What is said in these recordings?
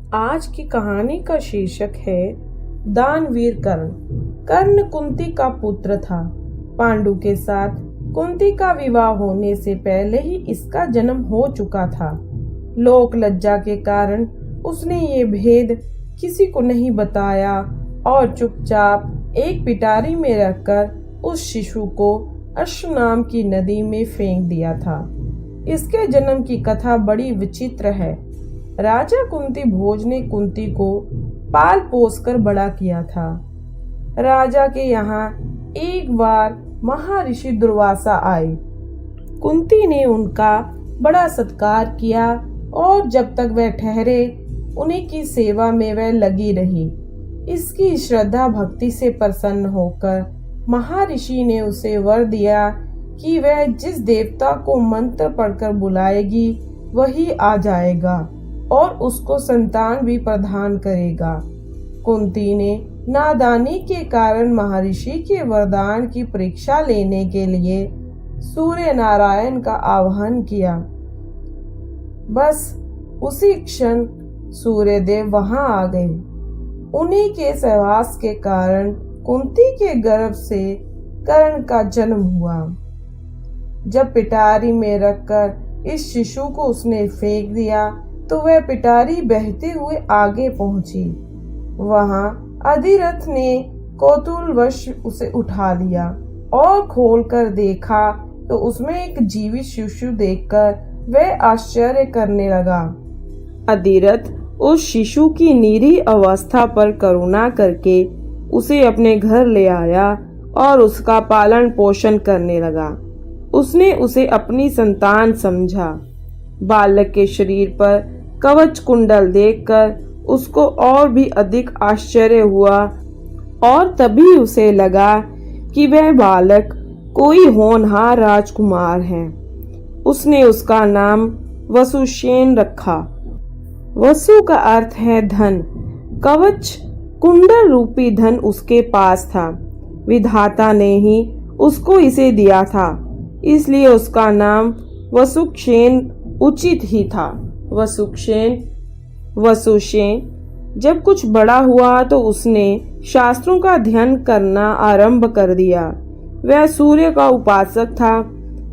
आज की कहानी का शीर्षक है दानवीर कर्ण। कर्ण कुंती का पुत्र था। पांडु के साथ कुंती का विवाह होने से पहले ही इसका जन्म हो चुका था। लोक लज्जा के कारण उसने ये भेद किसी को नहीं बताया और चुपचाप एक पिटारी में रखकर उस शिशु को अश्व नाम की नदी में फेंक दिया था। इसके जन्म की कथा बड़ी विचित्र है। राजा कुंती भोज ने कुंती को पाल पोस कर बड़ा किया था। राजा के यहाँ एक बार महर्षि दुर्वासा आए। कुंती ने उनका बड़ा सत्कार किया और जब तक वह ठहरे उन्हीं की सेवा में वह लगी रही। इसकी श्रद्धा भक्ति से प्रसन्न होकर महर्षि ने उसे वर दिया कि वह जिस देवता को मंत्र पढ़कर बुलाएगी वही आ जाएगा और उसको संतान भी प्रदान करेगा। कुंती ने नादानी के कारण महर्षि के वरदान की परीक्षा लेने के लिए सूर्य नारायण का आह्वान किया। बस उसी क्षण सूर्य देव वहां आ गए। उन्हीं के सहवास के कारण कुंती के गर्भ से कर्ण का जन्म हुआ। जब पिटारी में रखकर इस शिशु को उसने फेंक दिया तो वह पिटारी बहते हुए आगे पहुंची। वहां अधिरथ ने कौतूहलवश उसे उठा लिया और खोलकर देखा तो उसमें एक जीवित शिशु देखकर वह आश्चर्य करने लगा। अधिरथ उस शिशु की निरीह अवस्था पर करुणा करके उसे अपने घर ले आया और उसका पालन पोषण करने लगा। उसने उसे अपनी संतान समझा। बालक के शरीर पर कवच कुंडल देखकर उसको और भी अधिक आश्चर्य हुआ और तभी उसे लगा कि वह बालक कोई होनहार राजकुमार है। उसने उसका नाम वसुसेन रखा। वसु का अर्थ है धन। कवच कुंडल रूपी धन उसके पास था। विधाता ने ही उसको इसे दिया था, इसलिए उसका नाम वसुसेन उचित ही था। वसुसेन जब कुछ बड़ा हुआ तो उसने शास्त्रों का अध्ययन करना आरंभ कर दिया। वह सूर्य का उपासक था।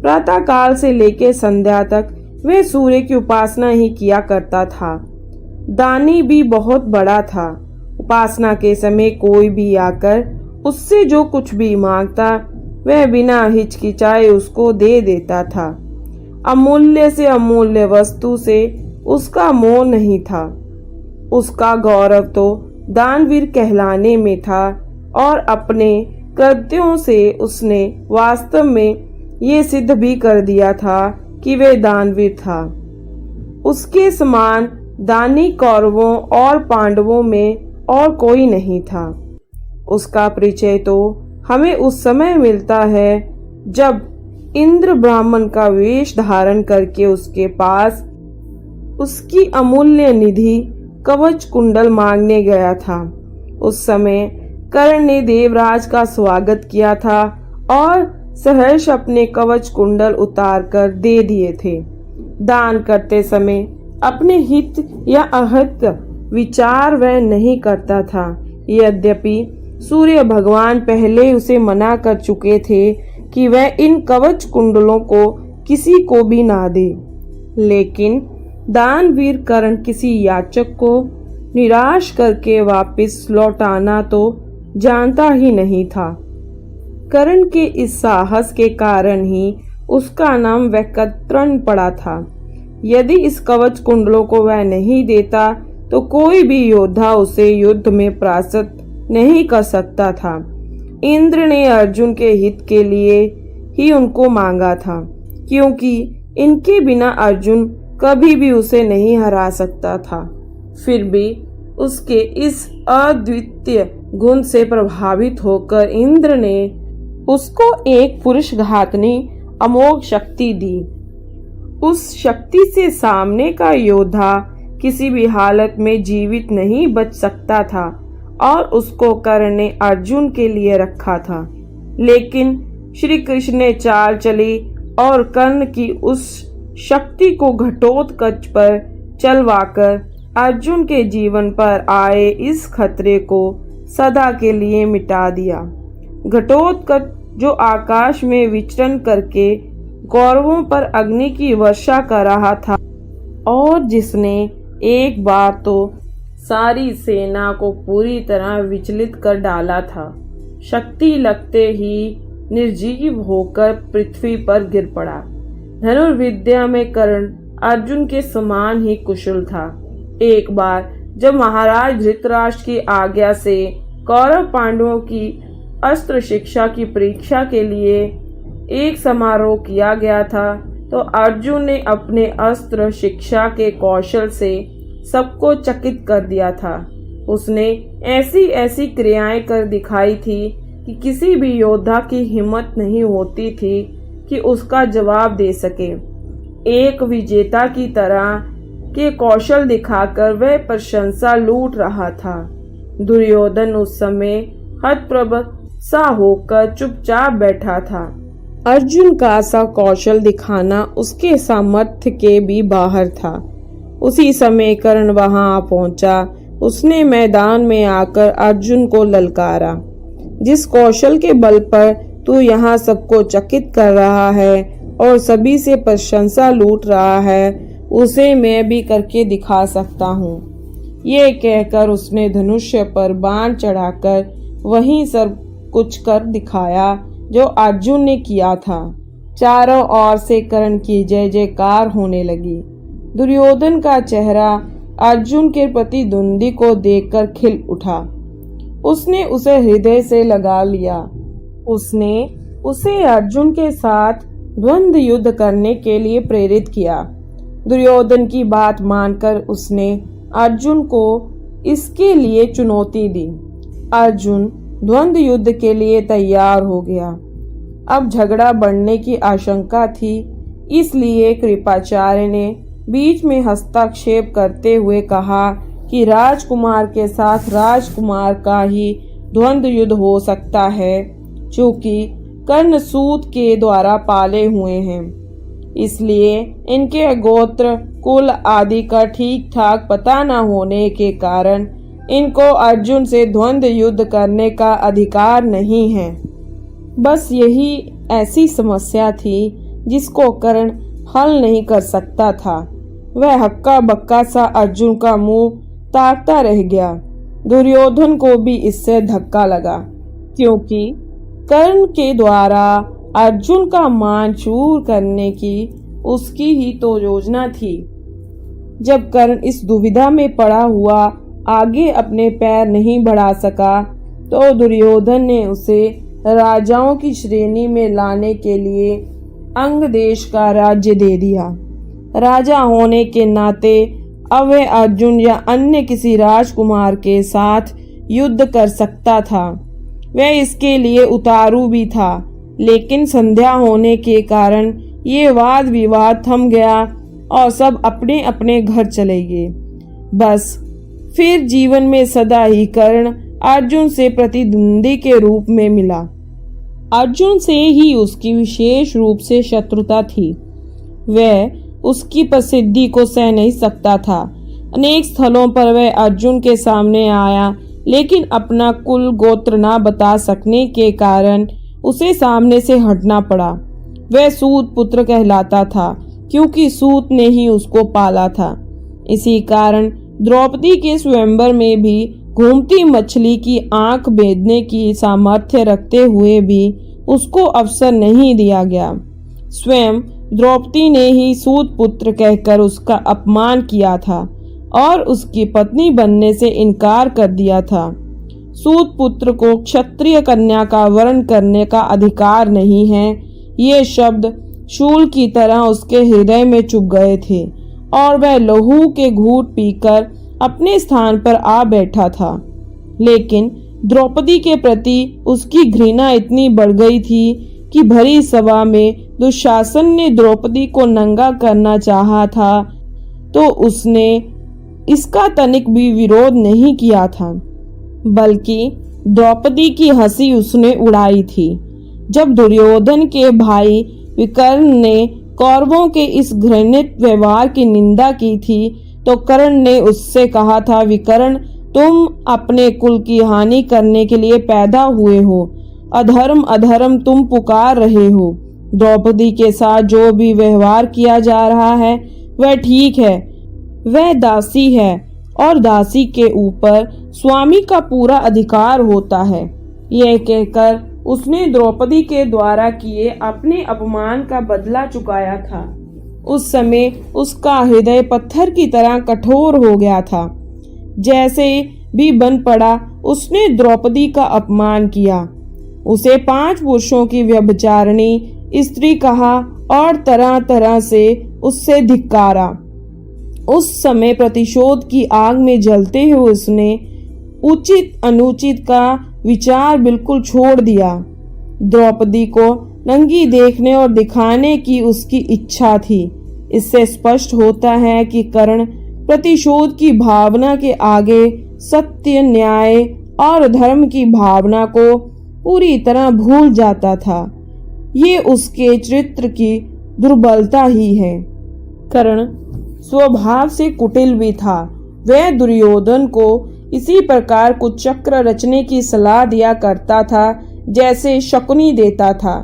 प्रातः काल से लेकर संध्या तक वह सूर्य की उपासना ही किया करता था। दानी भी बहुत बड़ा था। उपासना के समय कोई भी आकर उससे जो कुछ भी मांगता वह बिना हिचकिचाए उसको दे देता था। अमूल्य से अमूल्य वस्तु से उसका मोह नहीं था। उसका गौरव तो दानवीर कहलाने में था और अपने कृत्यों से उसने वास्तव में ये सिद्ध भी कर दिया था कि वह दानवीर था। उसके समान दानी कौरवों और पांडवों में और कोई नहीं था। उसका परिचय तो हमें उस समय मिलता है जब इंद्र ब्राह्मण का वेश धारण करके उसके पास उसकी अमूल्य निधि कवच कुंडल मांगने गया था। उस समय कर्ण ने देवराज का स्वागत किया था और सहर्ष अपने कवच कुंडल उतार कर दे दिए थे। दान करते समय अपने हित या अहित विचार वह नहीं करता था। यद्यपि सूर्य भगवान पहले उसे मना कर चुके थे कि वह इन कवच कुंडलों को किसी को भी ना दे, लेकिन दानवीर कर्ण किसी याचक को निराश करके वापस लौटाना तो जानता ही नहीं था। कर्ण के इस साहस के कारण ही उसका नाम वैकर्ण पड़ा था। यदि इस कवच कुंडलों को वह नहीं देता तो कोई भी योद्धा उसे युद्ध में परास्त नहीं कर सकता था। इंद्र ने अर्जुन के हित के लिए ही उनको मांगा था, क्योंकि इनके बिना अर्जुन कभी भी उसे नहीं हरा सकता था। फिर भी उसके इस अद्वितीय गुण से प्रभावित होकर इंद्र ने उसको एक पुरुष घातनी अमोघ शक्ति दी। उस शक्ति से सामने का योद्धा किसी भी हालत में जीवित नहीं बच सकता था और उसको कर्ण ने अर्जुन के लिए रखा था। लेकिन श्री कृष्ण ने चाल चली और कर्ण की उस शक्ति को घटोत्कच पर चलवाकर अर्जुन के जीवन पर आए इस खतरे को सदा के लिए मिटा दिया। घटोत्कच जो आकाश में विचरण करके कौरवों पर अग्नि की वर्षा कर रहा था और जिसने एक बार तो सारी सेना को पूरी तरह विचलित कर डाला था, शक्ति लगते ही निर्जीव होकर पृथ्वी पर गिर पड़ा। धनुर्विद्या में कर्ण अर्जुन के समान ही कुशल था। एक बार जब महाराज धृतराष्ट्र की आज्ञा से कौरव पांडवों की अस्त्र शिक्षा की परीक्षा के लिए एक समारोह किया गया था, तो अर्जुन ने अपने अस्त्र शिक्षा के कौशल से सबको चकित कर दिया था। उसने ऐसी ऐसी क्रियाएं कर दिखाई थी कि किसी भी योद्धा की हिम्मत नहीं होती थी कि उसका जवाब दे सके। एक विजेता की तरह के कौशल दिखाकर वह प्रशंसा लूट रहा था। दुर्योधन उस समय हतप्रभ सा होकर चुपचाप बैठा था। अर्जुन का सा कौशल दिखाना उसके सामर्थ्य के भी बाहर था। उसी समय कर्ण वहां आ पहुंचा। उसने मैदान में आकर अर्जुन को ललकारा, जिस कौशल के बल पर तू यहाँ सबको चकित कर रहा है और सभी से प्रशंसा लूट रहा है, उसे मैं भी करके दिखा सकता हूँ। ये कहकर उसने धनुष्य पर बाण चढ़ाकर वहीं सब कुछ कर दिखाया जो अर्जुन ने किया था। चारों ओर से कर्ण की जय जयकार होने लगी। दुर्योधन का चेहरा अर्जुन के प्रतिद्वंदी को देखकर खिल उठा। उसने उसे हृदय से लगा लिया। उसने उसे अर्जुन के साथ द्वंद्व युद्ध करने के लिए प्रेरित किया। दुर्योधन की बात मानकर उसने अर्जुन को इसके लिए चुनौती दी। अर्जुन द्वंद्व युद्ध के लिए तैयार हो गया। अब झगड़ा बढ़ने की आशंका थी, इसलिए कृपाचार्य ने बीच में हस्तक्षेप करते हुए कहा कि राजकुमार के साथ राजकुमार का ही द्वंद्व युद्ध हो सकता है, क्योंकि कर्ण सूत के द्वारा पाले हुए हैं, इसलिए इनके गोत्र कुल आदि का ठीक ठाक पता न होने के कारण इनको अर्जुन से द्वंद्व युद्ध करने का अधिकार नहीं है। बस यही ऐसी समस्या थी जिसको कर्ण हल नहीं कर सकता था। वह हक्का बक्का सा अर्जुन का मुंह ताकता रह गया। दुर्योधन को भी इससे धक्का लगा, क्योंकि कर्ण के द्वारा अर्जुन का मान चूर करने की उसकी ही तो योजना थी। जब कर्ण इस दुविधा में पड़ा हुआ आगे अपने पैर नहीं बढ़ा सका, तो दुर्योधन ने उसे राजाओं की श्रेणी में लाने के लिए अंग देश का राज्य दे दिया। राजा होने के नाते अब वह अर्जुन या अन्य किसी राजकुमार के साथ युद्ध कर सकता था। वह इसके लिए उतारू भी था, लेकिन संध्या होने के कारण ये वाद विवाद थम गया और सब अपने अपने घर चले गए। बस फिर जीवन में सदा ही कर्ण अर्जुन से प्रतिद्वंदी के रूप में मिला। अर्जुन से ही उसकी विशेष रूप से शत्रुता थी। वह उसकी प्रसिद्धि को सह नहीं सकता था। अनेक स्थलों पर वह अर्जुन के सामने आया, लेकिन अपना कुल गोत्र न बता सकने के कारण उसे सामने से हटना पड़ा। वह सूत पुत्र कहलाता था, क्योंकि सूत ने ही उसको पाला था। इसी कारण द्रौपदी के स्वयंवर में भी घूमती मछली की आंख बेधने की सामर्थ्य रखते हुए भी उसको अवसर नहीं दिया गया। स्वयं द्रौपदी ने ही सूत पुत्र कहकर उसका अपमान किया था और उसकी पत्नी बनने से इनकार कर दिया था। सूत पुत्र को क्षत्रिय कन्या का वर्ण करने का अधिकार नहीं है। ये शब्द शूल की तरह उसके हृदय में चुभ गए थे और वह लहू के घूंट पीकर अपने स्थान पर आ बैठा था। लेकिन द्रौपदी के प्रति उसकी घृणा इतनी बढ़ गई थी कि भरी सभा में दुशासन ने द्रौपदी को नंगा करना चाहा था, तो उसने इसका तनिक भी विरोध नहीं किया था, बल्कि द्रौपदी की हंसी उसने उड़ाई थी। जब दुर्योधन के भाई विकर्ण ने कौरवों के इस घृणित व्यवहार की निंदा की थी, तो कर्ण ने उससे कहा था, विकर्ण, तुम अपने कुल की हानि करने के लिए पैदा हुए हो। अधर्म अधर्म तुम पुकार रहे हो। द्रौपदी के साथ जो भी व्यवहार किया जा रहा है वह ठीक है। वह दासी है और दासी के ऊपर स्वामी का पूरा अधिकार होता है। यह कहकर उसने द्रौपदी के द्वारा किए अपने अपमान का बदला चुकाया था। उस समय उसका हृदय पत्थर की तरह कठोर हो गया था। जैसे भी बन पड़ा उसने द्रौपदी का अपमान किया। उसे 5 पुरुषों की व्यभिचारिणी स्त्री कहा और तरह तरह से उससे धिक्कारा। उस समय प्रतिशोध की आग में जलते हुए उसने उचित अनुचित का विचार बिल्कुल छोड़ दिया। द्रौपदी को नंगी देखने और दिखाने की उसकी इच्छा थी। इससे स्पष्ट होता है कि कर्ण प्रतिशोध की भावना के आगे सत्य, न्याय और धर्म की भावना को पूरी तरह भूल जाता था। ये उसके चरित्र की दुर्बलता ही है। कर्ण स्वभाव से कुटिल भी था। वह दुर्योधन को इसी प्रकार कुचक्र रचने की सलाह दिया करता था जैसे शकुनी देता था।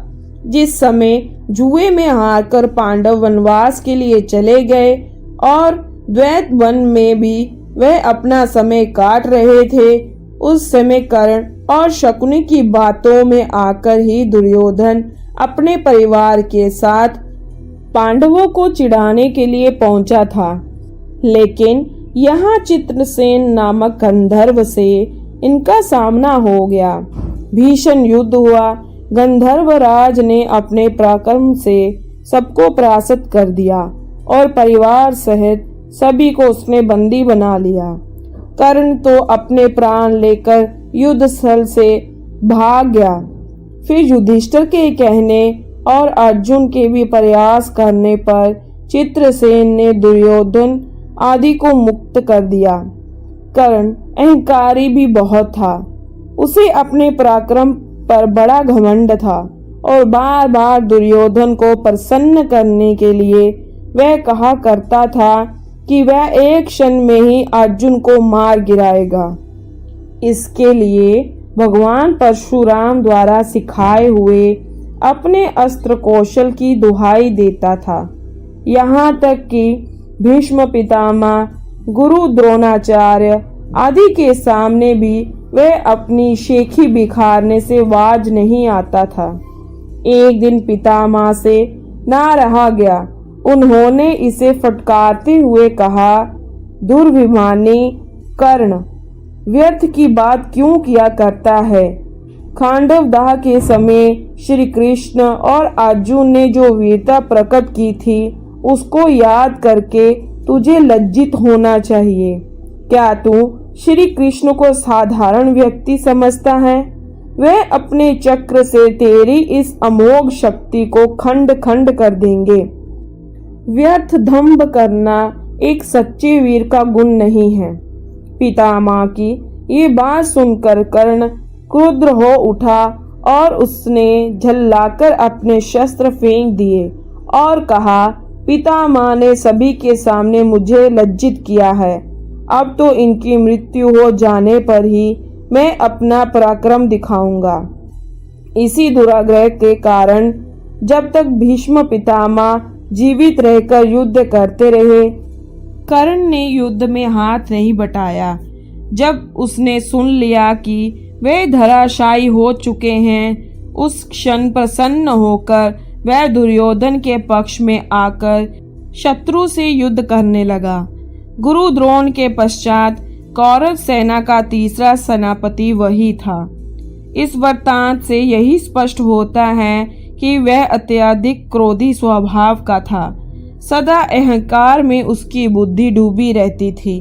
जिस समय जुए में हारकर पांडव वनवास के लिए चले गए और द्वैत वन में भी वह अपना समय काट रहे थे, उस समय कर्ण और शकुनी की बातों में आकर ही दुर्योधन अपने परिवार के साथ पांडवों को चिढ़ाने के लिए पहुंचा था। लेकिन यहाँ चित्रसेन नामक गंधर्व से इनका सामना हो गया। भीषण युद्ध हुआ। गंधर्वराज ने अपने पराक्रम से सबको परास्त कर दिया और परिवार सहित सभी को उसने बंदी बना लिया। कर्ण तो अपने प्राण लेकर युद्ध स्थल से भाग गया। फिर युधिष्ठिर के कहने और अर्जुन के भी प्रयास करने पर चित्रसेन ने दुर्योधन आदि को मुक्त कर दिया। कर्ण अहंकारी भी बहुत था। उसे अपने पराक्रम पर बड़ा घमंड था और बार बार दुर्योधन को प्रसन्न करने के लिए वह कहा करता था कि वह एक क्षण में ही अर्जुन को मार गिराएगा। इसके लिए भगवान परशुराम द्वारा सिखाए हुए अपने अस्त्र कौशल की दुहाई देता था। यहाँ तक कि भीष्म पितामह, गुरु द्रोणाचार्य आदि के सामने भी वह अपनी शेखी बिखारने से बाज नहीं आता था। एक दिन पितामह से ना रहा गया। उन्होंने इसे फटकारते हुए कहा, दुर्भिमानी कर्ण, व्यर्थ की बात क्यों किया करता है? खांडव दाह के समय श्री कृष्ण और अर्जुन ने जो वीरता प्रकट की थी उसको याद करके तुझे लज्जित होना चाहिए। क्या तू श्री कृष्ण को साधारण व्यक्ति समझता है? वह अपने चक्र से तेरी इस अमोघ शक्ति को खंड खंड कर देंगे। व्यर्थ दंभ करना एक सच्चे वीर का गुण नहीं है। पितामह की ये बात सुनकर कर्ण क्रुद्ध हो उठा और उसने झल्लाकर अपने शस्त्र फेंक दिए और कहा, पितामह ने सभी के सामने मुझे लज्जित किया है। अब तो इनकी मृत्यु हो जाने पर ही मैं अपना पराक्रम दिखाऊंगा। इसी दुराग्रह के कारण जब तक भीष्म पितामह जीवित रहकर युद्ध करते रहे, कर्ण ने युद्ध में हाथ नहीं बटाया। जब उसने सुन लिया कि वे धराशायी हो चुके हैं, उस क्षण प्रसन्न होकर वह दुर्योधन के पक्ष में आकर शत्रु से युद्ध करने लगा। गुरु द्रोण के पश्चात कौरव सेना का तीसरा सेनापति वही था। इस वृत्तांत से यही स्पष्ट होता है कि वह अत्यधिक क्रोधी स्वभाव का था। सदा अहंकार में उसकी बुद्धि डूबी रहती थी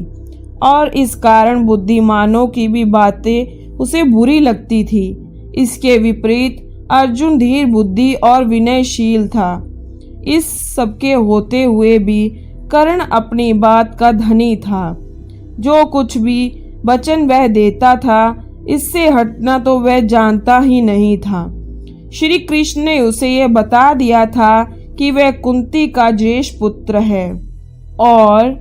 और इस कारण बुद्धिमानों की भी बातें उसे बुरी लगती थी। इसके विपरीत अर्जुन धीर बुद्धि और विनयशील था। इस सबके होते हुए भी कर्ण अपनी बात का धनी था। जो कुछ भी वचन वह देता था, इससे हटना तो वह जानता ही नहीं था। श्री कृष्ण ने उसे यह बता दिया था कि वह कुंती का ज्येष्ठ पुत्र है और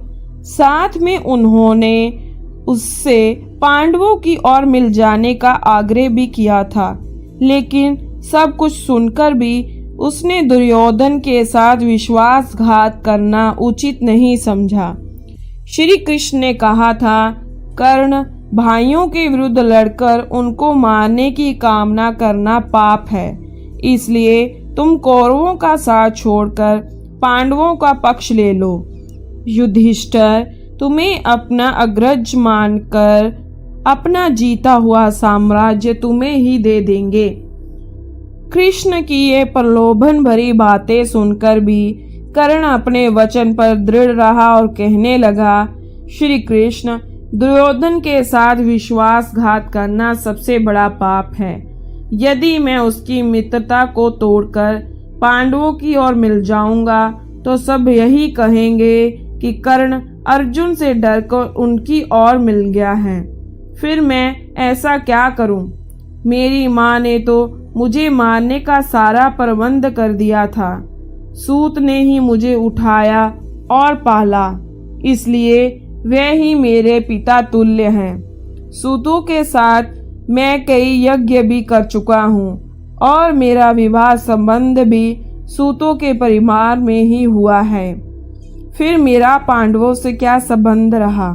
साथ में उन्होंने उससे पांडवों की ओर मिल जाने का आग्रह भी किया था, लेकिन सब कुछ सुनकर भी उसने दुर्योधन के साथ विश्वासघात करना उचित नहीं समझा। श्री कृष्ण ने कहा था, कर्ण, भाइयों के विरुद्ध लड़कर उनको मारने की कामना करना पाप है, इसलिए तुम कौरवों का साथ छोड़कर पांडवों का पक्ष ले लो। युधिष्ठिर तुम्हें अपना अग्रज मानकर अपना जीता हुआ साम्राज्य तुम्हें ही दे देंगे। कृष्ण की ये प्रलोभन भरी बातें सुनकर भी कर्ण अपने वचन पर दृढ़ रहा और कहने लगा, श्री कृष्ण, दुर्योधन के साथ विश्वासघात करना सबसे बड़ा पाप है। यदि मैं उसकी मित्रता को तोड़कर पांडवों की ओर मिल जाऊंगा तो सब यही कहेंगे कि कर्ण अर्जुन से डरकर उनकी ओर मिल गया है। फिर मैं ऐसा क्या करूं? मेरी माँ ने तो मुझे मारने का सारा प्रबंध कर दिया था। सूत ने ही मुझे उठाया और पाला, इसलिए वे ही मेरे पिता तुल्य हैं। सूतों के साथ मैं कई यज्ञ भी कर चुका हूँ और मेरा विवाह संबंध भी सूतों के परिवार में ही हुआ है। फिर मेरा पांडवों से क्या संबंध रहा?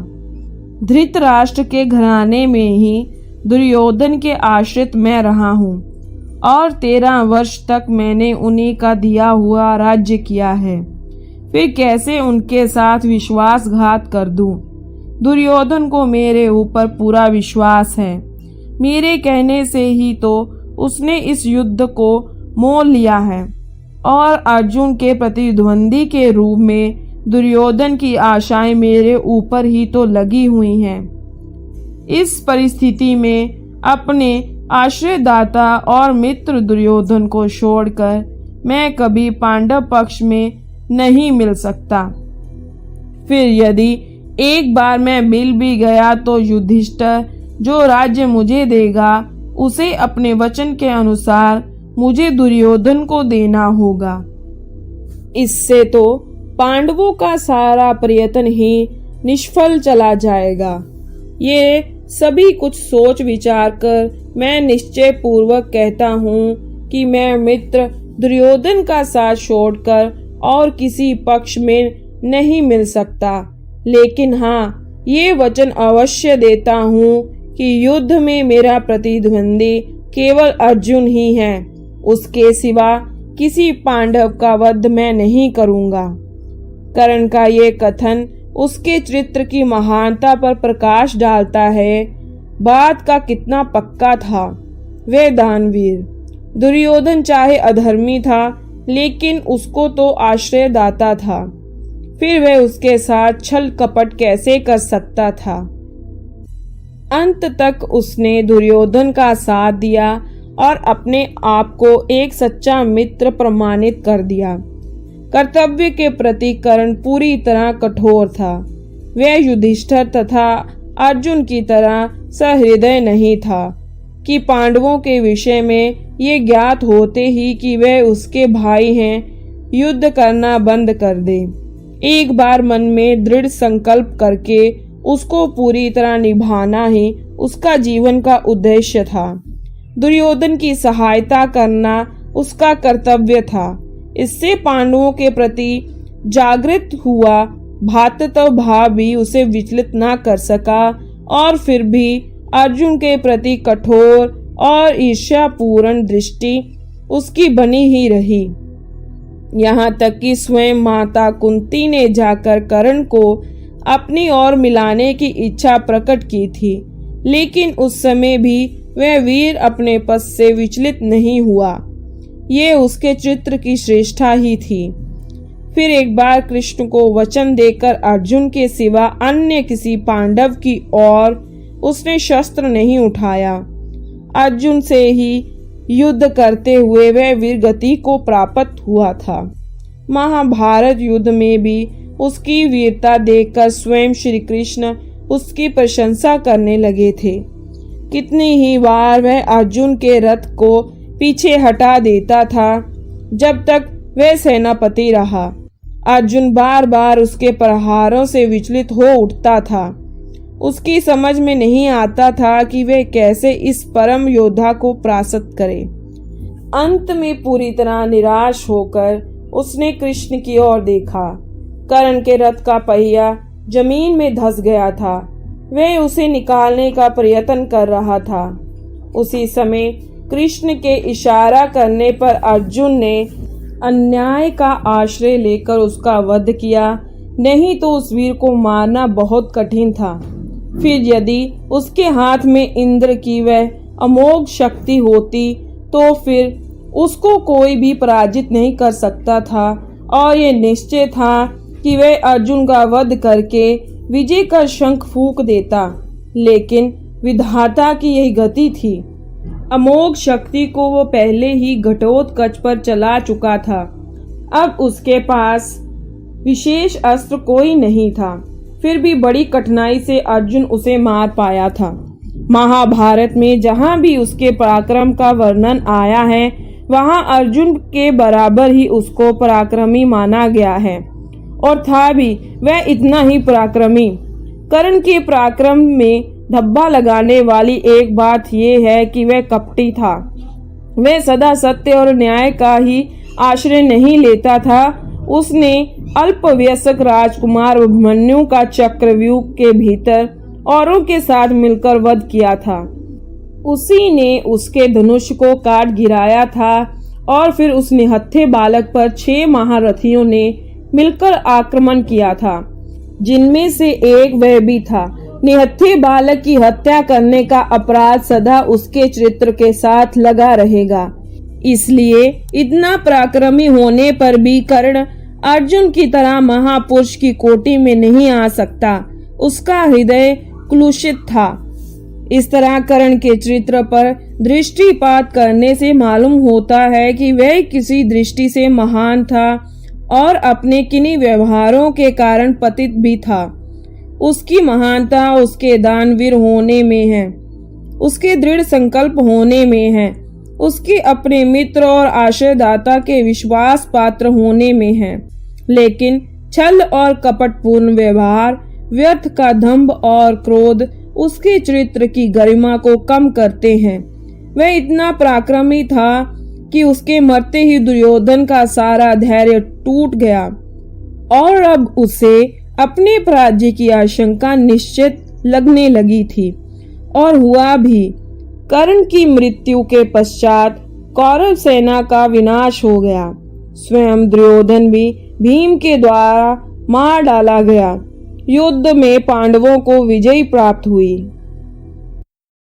धृतराष्ट्र के घराने में ही दुर्योधन के आश्रित मैं रहा हूँ और 13 वर्ष तक मैंने उन्हीं का दिया हुआ राज्य किया है। फिर कैसे उनके साथ विश्वासघात कर दूं? दुर्योधन को मेरे ऊपर पूरा विश्वास है। मेरे कहने से ही तो उसने इस युद्ध को मोल लिया है और अर्जुन के प्रतिद्वंदी के रूप में दुर्योधन की आशाएं मेरे ऊपर ही तो लगी हुई हैं। इस परिस्थिति में अपने आश्रयदाता और मित्र दुर्योधन को छोड़कर मैं कभी पांडव पक्ष में नहीं मिल सकता। फिर यदि एक बार मैं मिल भी गया तो युधिष्ठिर जो राज्य मुझे देगा उसे अपने वचन के अनुसार मुझे दुर्योधन को देना होगा। इससे तो पांडवों का सारा प्रयत्न ही निष्फल चला जाएगा। ये सभी कुछ सोच विचार कर मैं निश्चय पूर्वक कहता हूँ कि मैं मित्र दुर्योधन का साथ छोड़कर और किसी पक्ष में नहीं मिल सकता। लेकिन हाँ, ये वचन अवश्य देता हूँ कि युद्ध में मेरा प्रतिद्वंदी केवल अर्जुन ही है। उसके सिवा किसी पांडव का वध मैं नहीं करूँगा। कर्ण का ये कथन उसके चरित्र की महानता पर प्रकाश डालता है। बात का कितना पक्का था। वे दानवीर दुर्योधन चाहे अधर्मी था, लेकिन उसको तो आश्रयदाता था। फिर वह उसके साथ छल कपट कैसे कर सकता था? अंत तक उसने दुर्योधन का साथ दिया और अपने आप को एक सच्चा मित्र प्रमाणित कर दिया। कर्तव्य के प्रति कर्ण पूरी तरह कठोर था। वह युधिष्ठिर तथा अर्जुन की तरह सहृदय नहीं था कि पांडवों के विषय में ये ज्ञात होते ही कि वह उसके भाई हैं, युद्ध करना बंद कर दे। एक बार मन में दृढ़ संकल्प करके उसको पूरी तरह निभाना ही उसका जीवन का उद्देश्य था। दुर्योधन की सहायता करना उसका कर्तव्य था। इससे पांडवों के प्रति जागृत हुआ भ्रातृत्व भाव भी उसे विचलित न कर सका और फिर भी अर्जुन के प्रति कठोर और ईर्ष्यापूर्ण दृष्टि उसकी बनी ही रही। यहाँ तक कि स्वयं माता कुंती ने जाकर कर्ण को अपनी ओर मिलाने की इच्छा प्रकट की थी, लेकिन उस समय भी वह वीर अपने पद से विचलित नहीं हुआ। ये उसके चित्र की श्रेष्ठता ही थी। फिर एक बार कृष्ण को वचन देकर अर्जुन के सिवा अन्य किसी पांडव की ओर उसने शस्त्र नहीं उठाया। अर्जुन से ही युद्ध करते हुए वह वीरगति को प्राप्त हुआ था। महाभारत युद्ध में भी उसकी वीरता देखकर स्वयं श्री कृष्ण उसकी प्रशंसा करने लगे थे। कितनी ही बार वह अर्जुन के रथ को पीछे हटा देता था जब तक वह सेनापति रहा। अर्जुन बार बार उसके प्रहारों से विचलित हो उठता था। उसकी समझ में नहीं आता था कि वह कैसे इस परम योद्धा को परास्त करे। अंत में पूरी तरह निराश होकर उसने कृष्ण की ओर देखा। कर्ण के रथ का पहिया जमीन में धंस गया था। वह उसे निकालने का प्रयत्न कर रहा था। उसी समय कृष्ण के इशारा करने पर अर्जुन ने अन्याय का आश्रय लेकर उसका वध किया, नहीं तो उस वीर को मारना बहुत कठिन था। फिर यदि उसके हाथ में इंद्र की वह अमोघ शक्ति होती तो फिर उसको कोई भी पराजित नहीं कर सकता था और ये निश्चय था कि वह अर्जुन का वध करके विजय का शंख फूंक देता। लेकिन विधाता की यही गति थी। अमोघ शक्ति को वो पहले ही घटोत्कच पर चला चुका था। अब उसके पास विशेष अस्त्र कोई नहीं था। फिर भी बड़ी कठिनाई से अर्जुन उसे मार पाया था। महाभारत में जहाँ भी उसके पराक्रम का वर्णन आया है, वहाँ अर्जुन के बराबर ही उसको पराक्रमी माना गया है और था भी वह इतना ही पराक्रमी। कर्ण के पराक्रम में धब्बा लगाने वाली एक बात यह है कि वह कपटी था। वह सदा सत्य और न्याय का ही आश्रय नहीं लेता था। उसने अल्पवयस्क राजकुमार अभिमन्यु का चक्रव्यूह के भीतर औरों के साथ मिलकर वध किया था। उसी ने उसके धनुष को काट गिराया था और फिर उस निहत्थे बालक पर 6 महारथियों ने मिलकर आक्रमण किया था, जिनमें से एक वह भी था। निहत्थे बालक की हत्या करने का अपराध सदा उसके चरित्र के साथ लगा रहेगा। इसलिए इतना पराक्रमी होने पर भी कर्ण अर्जुन की तरह महापुरुष की कोटि में नहीं आ सकता। उसका हृदय क्लुषित था। इस तरह कर्ण के चरित्र पर दृष्टिपात करने से मालूम होता है कि वह किसी दृष्टि से महान था और अपने किन्हीं व्यवहारों के कारण पतित भी था। उसकी महानता उसके दानवीर होने में है, उसके दृढ़ संकल्प होने में है, उसके अपने मित्र और आश्रयदाता के विश्वास पात्र होने में है। लेकिन छल और कपटपूर्ण व्यवहार, व्यर्थ का दंभ और क्रोध उसके चरित्र की गरिमा को कम करते हैं। वह इतना पराक्रमी था कि उसके मरते ही दुर्योधन का सारा धैर्य टूट गया और अब उसे अपने पराजय की आशंका निश्चित लगने लगी थी। और हुआ भी। कर्ण की मृत्यु के पश्चात कौरव सेना का विनाश हो गया। स्वयं दुर्योधन भी भीम के द्वारा मार डाला गया। युद्ध में पांडवों को विजय प्राप्त हुई।